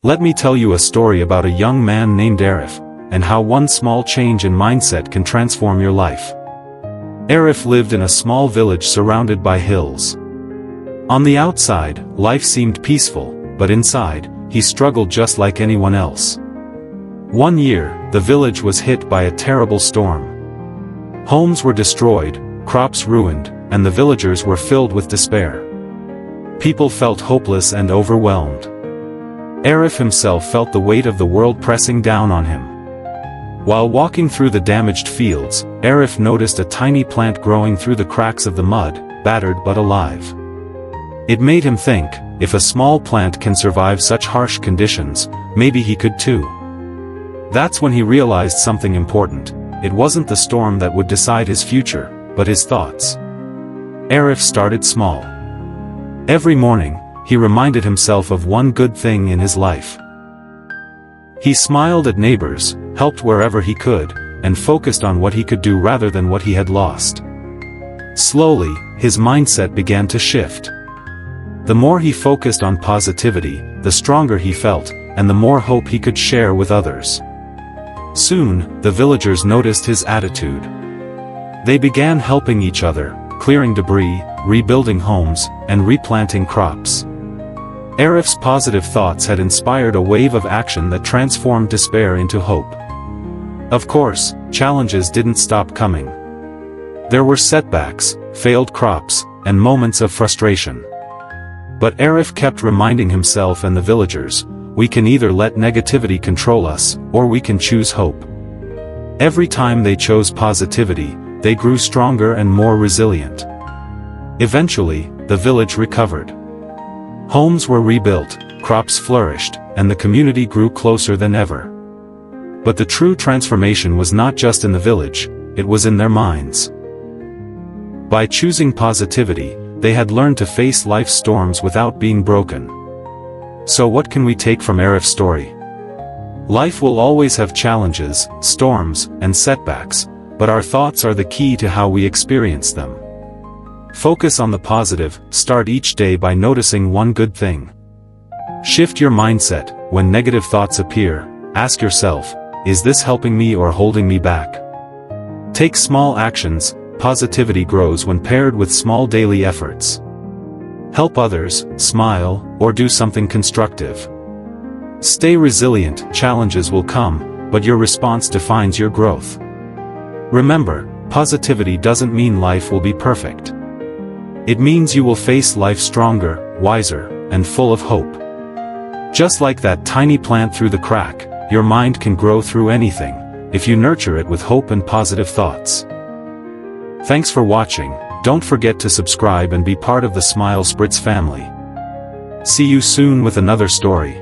Let me tell you a story about a young man named Arif, and how one small change in mindset can transform your life. Arif lived in a small village surrounded by hills. On the outside, life seemed peaceful, but inside, he struggled just like anyone else. One year, the village was hit by a terrible storm. Homes were destroyed, crops ruined, and the villagers were filled with despair. People felt hopeless and overwhelmed. Arif himself felt the weight of the world pressing down on him. While walking through the damaged fields, Arif noticed a tiny plant growing through the cracks of the mud, battered but alive. It made him think, if a small plant can survive such harsh conditions, maybe he could too. That's when he realized something important. It wasn't the storm that would decide his future, but his thoughts. Arif started small. Every morning, he reminded himself of one good thing in his life. He smiled at neighbors, helped wherever he could, and focused on what he could do rather than what he had lost. Slowly, his mindset began to shift. The more he focused on positivity, the stronger he felt, and the more hope he could share with others. Soon, the villagers noticed his attitude. They began helping each other, clearing debris, rebuilding homes, and replanting crops. Arif's positive thoughts had inspired a wave of action that transformed despair into hope. Of course, challenges didn't stop coming. There were setbacks, failed crops, and moments of frustration. But Arif kept reminding himself and the villagers, we can either let negativity control us, or we can choose hope. Every time they chose positivity, they grew stronger and more resilient. Eventually, the village recovered. Homes were rebuilt, crops flourished, and the community grew closer than ever. But the true transformation was not just in the village, it was in their minds. By choosing positivity, they had learned to face life's storms without being broken. So what can we take from Arif's story? Life will always have challenges, storms, and setbacks, but our thoughts are the key to how we experience them. Focus on the positive, start each day by noticing one good thing. Shift your mindset. When negative thoughts appear, ask yourself, is this helping me or holding me back? Take small actions. Positivity grows when paired with small daily efforts. Help others, smile, or do something constructive. Stay resilient. Challenges will come, but your response defines your growth. Remember, positivity doesn't mean life will be perfect. It means you will face life stronger, wiser, and full of hope. Just like that tiny plant through the crack, your mind can grow through anything, if you nurture it with hope and positive thoughts. Thanks for watching. Don't forget to subscribe and be part of the Smile Spritz family. See you soon with another story.